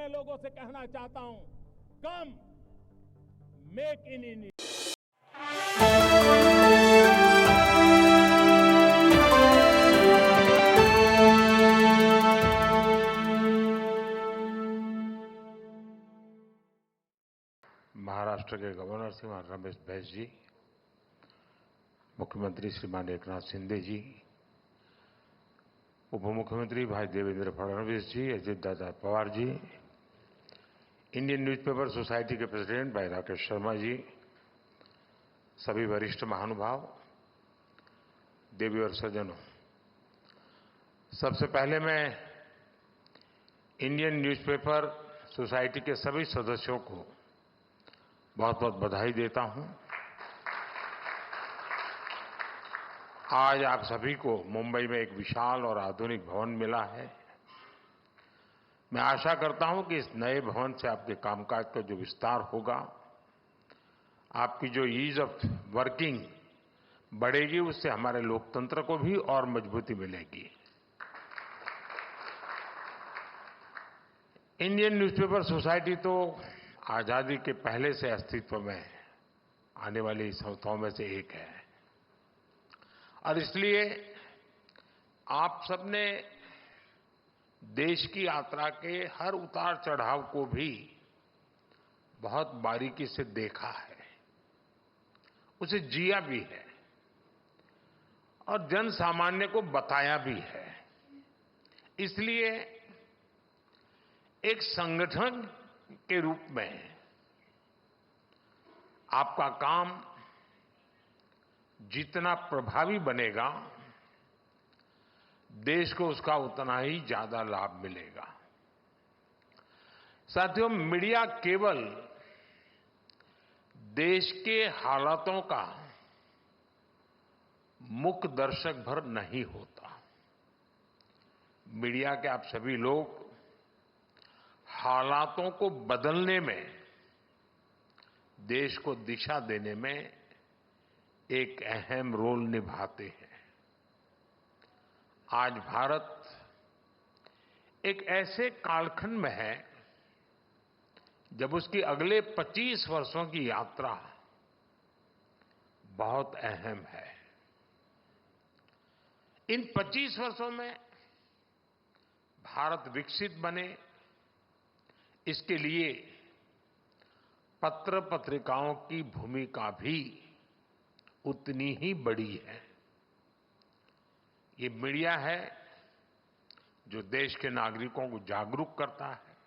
लोगों से कहना चाहता हूं, कम मेक इन इंडिया। महाराष्ट्र के गवर्नर श्रीमान रमेश बैस जी, मुख्यमंत्री श्रीमान एकनाथ शिंदे जी, उप मुख्यमंत्री भाई देवेंद्र फडणवीस जी, Ajit Dada Pawar ji, Indian newspaper society के प्रेसिडेंट भाई राकेश शर्मा जी, सभी वरिष्ठ महानुभाव, देवी और सज्जनों, सबसे पहले मैं इंडियन न्यूज़पेपर सोसाइटी के सभी सदस्यों को बहुत बहुत बधाई देता हूं। आज आप सभी को मुंबई में एक विशाल और आधुनिक भवन मिला है। मैं आशा करता हूं कि इस नए भवन से आपके कामकाज का जो विस्तार होगा, आपकी जो ईज ऑफ वर्किंग बढ़ेगी, उससे हमारे लोकतंत्र को भी और मजबूती मिलेगी। इंडियन न्यूज़पेपर सोसाइटी तो आजादी के पहले से अस्तित्व में आने वाली संस्थाओं में से एक है और इसलिए आप सबने देश की यात्रा के हर उतार चढ़ाव को भी बहुत बारीकी से देखा है, उसे जिया भी है और जन सामान्य को बताया भी है। इसलिए एक संगठन के रूप में आपका काम जितना प्रभावी बनेगा, देश को उसका उतना ही ज्यादा लाभ मिलेगा। साथियों, मीडिया केवल देश के हालातों का मुख्य दर्शक भर नहीं होता। मीडिया के आप सभी लोग हालातों को बदलने में, देश को दिशा देने में एक अहम रोल निभाते हैं। आज भारत एक ऐसे कालखंड में है जब उसकी अगले 25 वर्षों की यात्रा बहुत अहम है। इन 25 वर्षों में भारत विकसित बने, इसके लिए पत्र पत्रिकाओं की भूमिका भी उतनी ही बड़ी है। ये मीडिया है जो देश के नागरिकों को जागरूक करता है।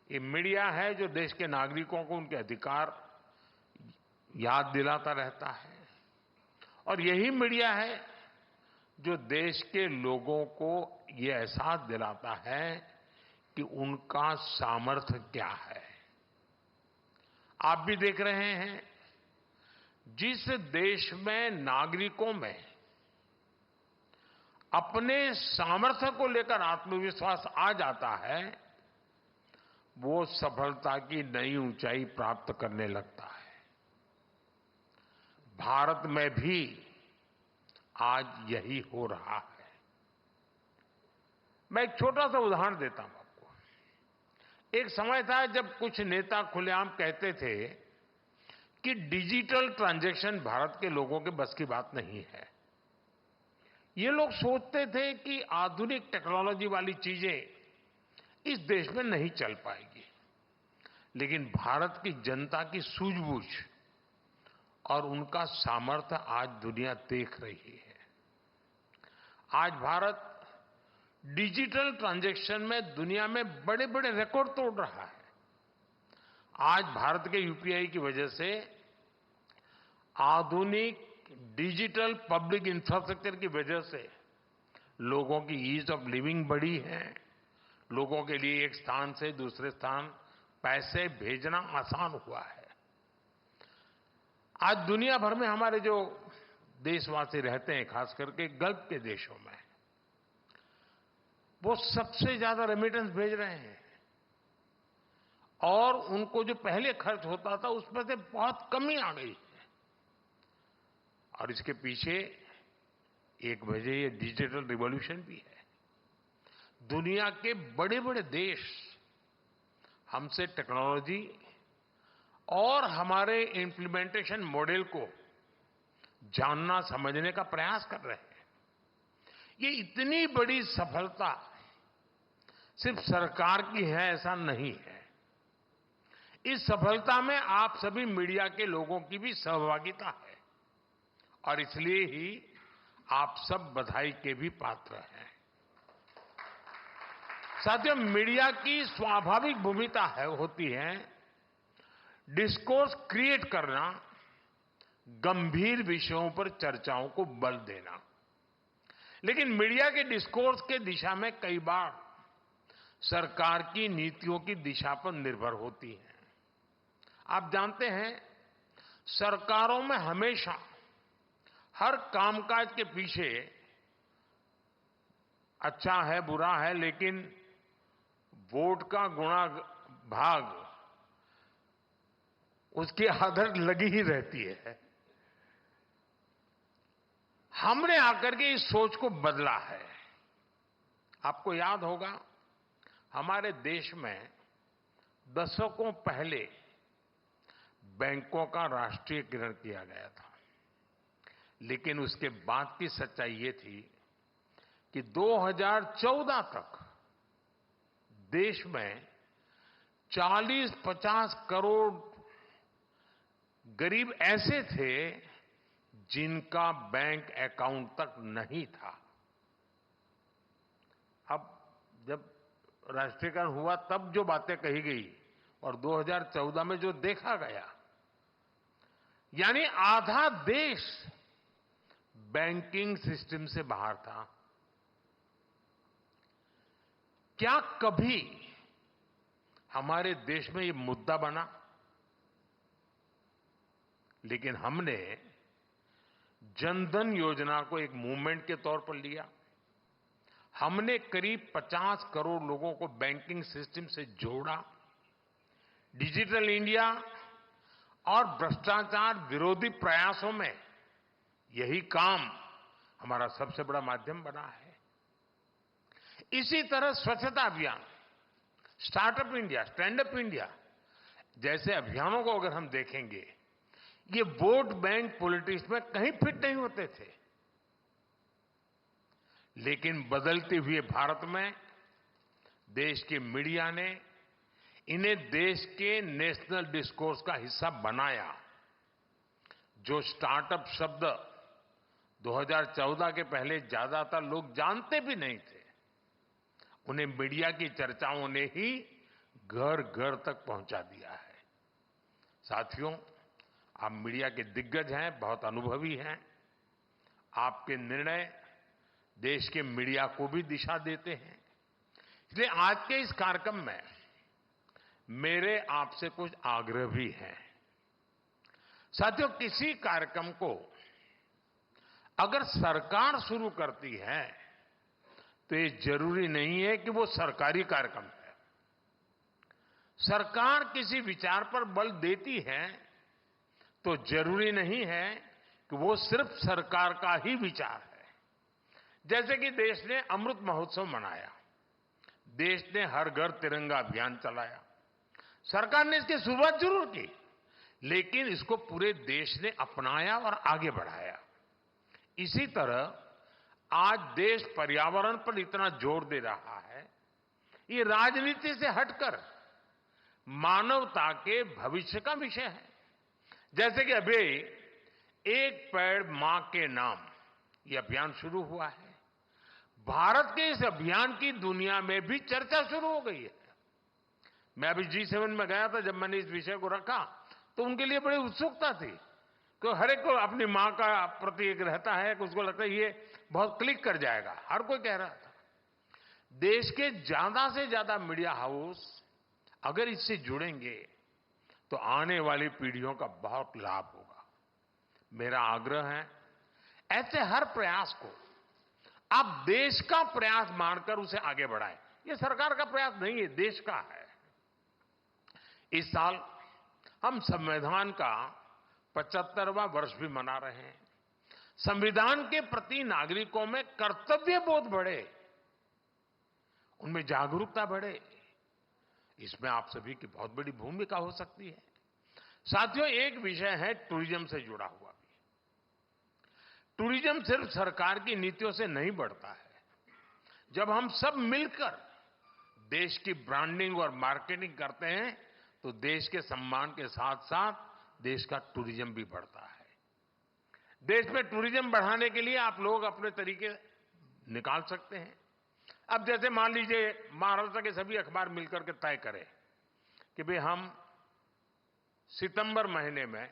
ये मीडिया है जो देश के नागरिकों को उनके अधिकार याद दिलाता रहता है और यही मीडिया है जो देश के लोगों को ये एहसास दिलाता है कि उनका सामर्थ्य क्या है। आप भी देख रहे हैं, जिस देश में नागरिकों में अपने सामर्थ्य को लेकर आत्मविश्वास आ जाता है, वो सफलता की नई ऊंचाई प्राप्त करने लगता है। भारत में भी आज यही हो रहा है। मैं एक छोटा सा उदाहरण देता हूं आपको। एक समय था जब कुछ नेता खुलेआम कहते थे कि डिजिटल ट्रांजैक्शन भारत के लोगों के बस की बात नहीं है। ये लोग सोचते थे कि आधुनिक टेक्नोलॉजी वाली चीजें इस देश में नहीं चल पाएगी, लेकिन भारत की जनता की सूझबूझ और उनका सामर्थ्य आज दुनिया देख रही है। आज भारत डिजिटल ट्रांजैक्शन में दुनिया में बड़े बड़े रिकॉर्ड तोड़ रहा है। आज भारत के यूपीआई की वजह से आधुनिक डिजिटल पब्लिक इंफ्रास्ट्रक्चर की वजह से लोगों की ईज ऑफ लिविंग बढ़ी है। लोगों के लिए एक स्थान से दूसरे स्थान पैसे भेजना आसान हुआ है। आज दुनिया भर में हमारे जो देशवासी रहते हैं, खास करके गल्फ के देशों में, वो सबसे ज्यादा रेमिटेंस भेज रहे हैं और उनको जो पहले खर्च होता था उसमें से बहुत कमी आ गई है। और इसके पीछे एक वजह ये डिजिटल रिवॉल्यूशन भी है। दुनिया के बड़े बड़े देश हमसे टेक्नोलॉजी और हमारे इम्प्लीमेंटेशन मॉडल को जानना समझने का प्रयास कर रहे हैं। ये इतनी बड़ी सफलता सिर्फ सरकार की है ऐसा नहीं है। इस सफलता में आप सभी मीडिया के लोगों की भी सहभागिता है और इसलिए ही आप सब बधाई के भी पात्र हैं। साथियों, मीडिया की स्वाभाविक भूमिका होती है डिस्कोर्स क्रिएट करना, गंभीर विषयों पर चर्चाओं को बल देना। लेकिन मीडिया के डिस्कोर्स के दिशा में कई बार सरकार की नीतियों की दिशा पर निर्भर होती है। आप जानते हैं, सरकारों में हमेशा हर कामकाज के पीछे अच्छा है बुरा है, लेकिन वोट का गुणा भाग उसकी आदत लगी ही रहती है। हमने आकर के इस सोच को बदला है। आपको याद होगा, हमारे देश में दशकों पहले बैंकों का राष्ट्रीयकरण किया गया था, लेकिन उसके बाद की सच्चाई ये थी कि 2014 तक देश में 40-50 करोड़ गरीब ऐसे थे जिनका बैंक अकाउंट तक नहीं था। अब जब राष्ट्रीयकरण हुआ तब जो बातें कही गई और 2014 में जो देखा गया, यानी आधा देश बैंकिंग सिस्टम से बाहर था। क्या कभी हमारे देश में ये मुद्दा बना? लेकिन हमने जनधन योजना को एक मूवमेंट के तौर पर लिया। हमने करीब 50 करोड़ लोगों को बैंकिंग सिस्टम से जोड़ा। डिजिटल इंडिया और भ्रष्टाचार विरोधी प्रयासों में यही काम हमारा सबसे बड़ा माध्यम बना है। इसी तरह स्वच्छता अभियान, startup India, stand up India जैसे अभियानों को अगर हम देखेंगे, ये वोट बैंक पॉलिटिक्स में कहीं फिट नहीं होते थे। लेकिन बदलते हुए भारत में देश के मीडिया ने इन्हें देश के नेशनल डिस्कोर्स का हिस्सा बनाया। जो स्टार्टअप शब्द 2014 के पहले ज्यादातर लोग जानते भी नहीं थे, उन्हें मीडिया की चर्चाओं ने ही घर घर तक पहुंचा दिया है। साथियों, आप मीडिया के दिग्गज हैं, बहुत अनुभवी हैं। आपके निर्णय देश के मीडिया को भी दिशा देते हैं। इसलिए आज के इस कार्यक्रम में मेरे आपसे कुछ आग्रह भी हैं। साथियों, किसी कार्यक्रम को अगर सरकार शुरू करती है तो ये जरूरी नहीं है कि वो सरकारी कार्यक्रम है। सरकार किसी विचार पर बल देती है तो जरूरी नहीं है कि वो सिर्फ सरकार का ही विचार है। जैसे कि देश ने अमृत महोत्सव मनाया, देश ने हर घर तिरंगा अभियान चलाया। सरकार ने इसकी शुरुआत जरूर की, लेकिन इसको पूरे देश ने अपनाया और आगे बढ़ाया। इसी तरह आज देश पर्यावरण पर इतना जोर दे रहा है, ये राजनीति से हटकर मानवता के भविष्य का विषय है। जैसे कि अभी एक पेड़ मां के नाम ये अभियान शुरू हुआ है। भारत के इस अभियान की दुनिया में भी चर्चा शुरू हो गई है। मैं अभी G7 में गया था, जब मैंने इस विषय को रखा तो उनके लिए बड़ी उत्सुकता थी, क्योंकि हर एक को अपनी मां का प्रति एक रहता है कि उसको लगता है ये बहुत क्लिक कर जाएगा। हर कोई कह रहा था। देश के ज्यादा से ज्यादा मीडिया हाउस अगर इससे जुड़ेंगे तो आने वाली पीढ़ियों का बहुत लाभ होगा। मेरा आग्रह है, ऐसे हर प्रयास को आप देश का प्रयास मानकर उसे आगे बढ़ाएं। ये सरकार का प्रयास नहीं है, देश का है। इस साल हम संविधान का 75वां वर्ष भी मना रहे हैं। संविधान के प्रति नागरिकों में कर्तव्य बोध बढ़े, उनमें जागरूकता बढ़े, इसमें आप सभी की बहुत बड़ी भूमिका हो सकती है। साथियों, एक विषय है टूरिज्म से जुड़ा हुआ भी। टूरिज्म सिर्फ सरकार की नीतियों से नहीं बढ़ता है। जब हम सब मिलकर देश की ब्रांडिंग और मार्केटिंग करते हैं तो देश के सम्मान के साथ साथ देश का टूरिज्म भी बढ़ता है। देश में टूरिज्म बढ़ाने के लिए आप लोग अपने तरीके निकाल सकते हैं। अब जैसे मान लीजिए महाराष्ट्र के सभी अखबार मिलकर के तय करें कि भाई हम सितंबर महीने में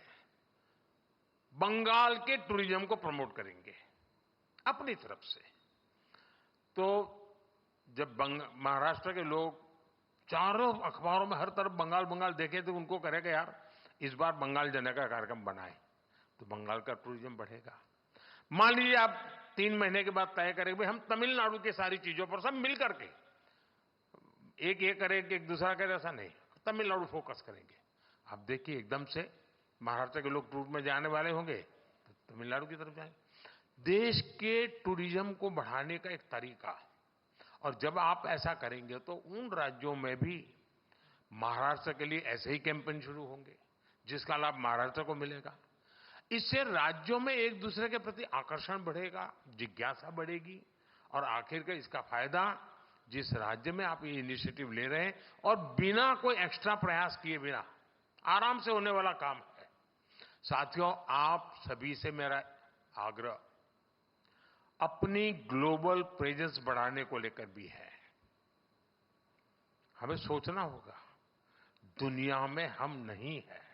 बंगाल के टूरिज्म को प्रमोट करेंगे अपनी तरफ से। तो जब महाराष्ट्र के लोग चारों अखबारों में हर तरफ बंगाल बंगाल देखें तो उनको करेगा यार इस बार बंगाल जाने का कार्यक्रम बनाए तो बंगाल का टूरिज्म बढ़ेगा। मान लीजिए आप 3 महीने के बाद तय करेंगे हम तमिलनाडु की सारी चीजों पर सब मिल करके एक ये करें कि एक दूसरा करे, ऐसा नहीं, तमिलनाडु फोकस करेंगे। आप देखिए एकदम से महाराष्ट्र के लोग टूर में जाने वाले होंगे तो तमिलनाडु की तरफ जाएंगे। देश के टूरिज्म को बढ़ाने का एक तरीका, और जब आप ऐसा करेंगे तो उन राज्यों में भी महाराष्ट्र के लिए ऐसे ही कैंपेन शुरू होंगे जिसका लाभ महाराष्ट्र को मिलेगा। इससे राज्यों में एक दूसरे के प्रति आकर्षण बढ़ेगा, जिज्ञासा बढ़ेगी, और आखिरकार इसका फायदा जिस राज्य में आप ये इनिशिएटिव ले रहे हैं और बिना कोई एक्स्ट्रा प्रयास किए बिना आराम से होने वाला काम है। साथियों, आप सभी से मेरा आग्रह अपनी ग्लोबल प्रेजेंस बढ़ाने को लेकर भी है। हमें सोचना होगा दुनिया में हम नहीं है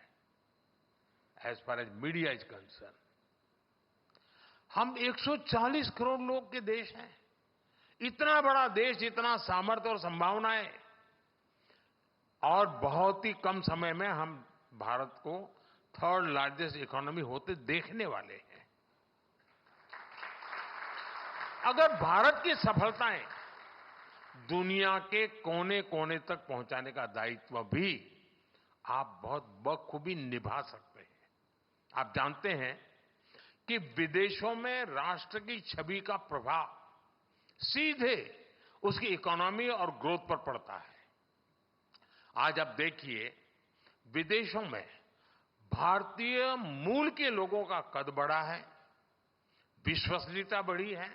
as far as media is concern. हम 140 करोड़ लोग के देश हैं। इतना बड़ा देश, इतना सामर्थ्य और संभावनाएं, और बहुत ही कम समय में हम भारत को 3rd लार्जेस्ट इकोनॉमी होते देखने वाले हैं। अगर भारत की सफलताएं दुनिया के कोने कोने तक पहुंचाने का दायित्व भी आप बहुत बखूबी निभा सकते हैं। आप जानते हैं कि विदेशों में राष्ट्र की छवि का प्रभाव सीधे उसकी इकोनॉमी और ग्रोथ पर पड़ता है। आज आप देखिए विदेशों में भारतीय मूल के लोगों का कद बढ़ा है, विश्वसनीयता बढ़ी है,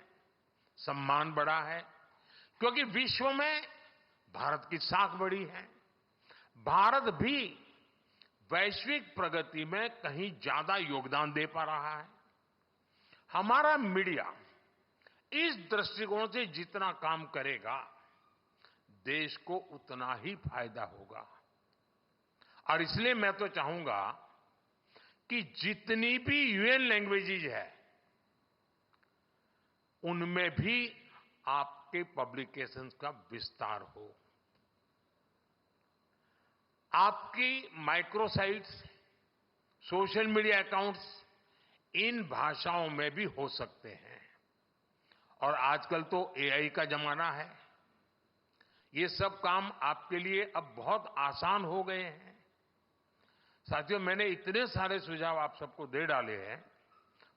सम्मान बढ़ा है, क्योंकि विश्व में भारत की साख बढ़ी है। भारत भी वैश्विक प्रगति में कहीं ज्यादा योगदान दे पा रहा है। हमारा मीडिया इस दृष्टिकोण से जितना काम करेगा देश को उतना ही फायदा होगा। और इसलिए मैं तो चाहूंगा कि जितनी भी यूएन लैंग्वेजेज है उनमें भी आपके पब्लिकेशंस का विस्तार हो। आपकी microsites, social media accounts in भाषाओं में भी हो सकते हैं। और आजकल तो एआई का जमाना है। ये सब काम आपके लिए अब बहुत आसान हो गए हैं। साथियों, मैंने इतने सारे सुझाव आप सबको दे डाले हैं।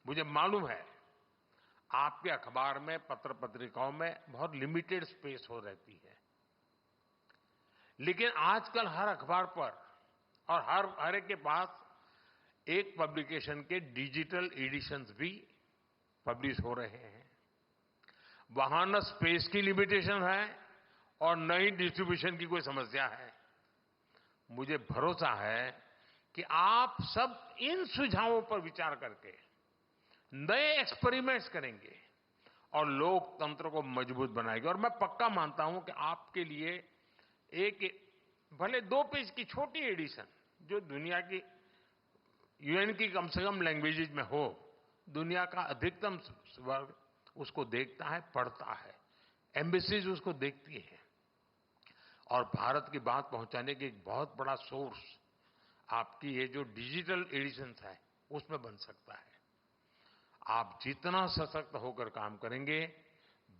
मुझे मालूम है आपके अखबार में, पत्र पत्रिकाओं में बहुत लिमिटेड स्पेस हो रहती है, लेकिन आजकल हर अखबार पर और हर एक के पास एक पब्लिकेशन के डिजिटल एडिशंस भी पब्लिश हो रहे हैं। वहां न स्पेस की लिमिटेशन है और न ही डिस्ट्रीब्यूशन की कोई समस्या है। मुझे भरोसा है कि आप सब इन सुझावों पर विचार करके नए एक्सपेरिमेंट्स करेंगे और लोकतंत्र को मजबूत बनाएंगे। और मैं पक्का मानता हूं कि आपके लिए एक भले 2 पेज की छोटी एडिशन जो दुनिया की यूएन की कम से कम लैंग्वेजेज में हो, दुनिया का अधिकतम वर्ग उसको देखता है, पढ़ता है, एम्बेसीज उसको देखती है, और भारत की बात पहुंचाने की एक बहुत बड़ा सोर्स आपकी ये जो डिजिटल एडिशंस है उसमें बन सकता है। आप जितना सशक्त होकर काम करेंगे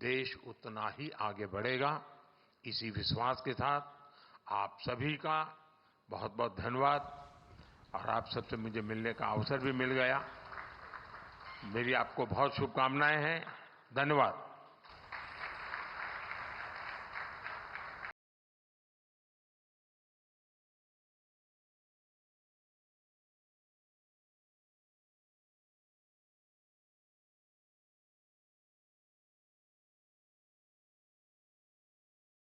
देश उतना ही आगे बढ़ेगा। इसी विश्वास के साथ आप सभी का बहुत बहुत धन्यवाद। और आप सबसे मुझे मिलने का अवसर भी मिल गया। मेरी आपको बहुत शुभकामनाएं हैं। धन्यवाद।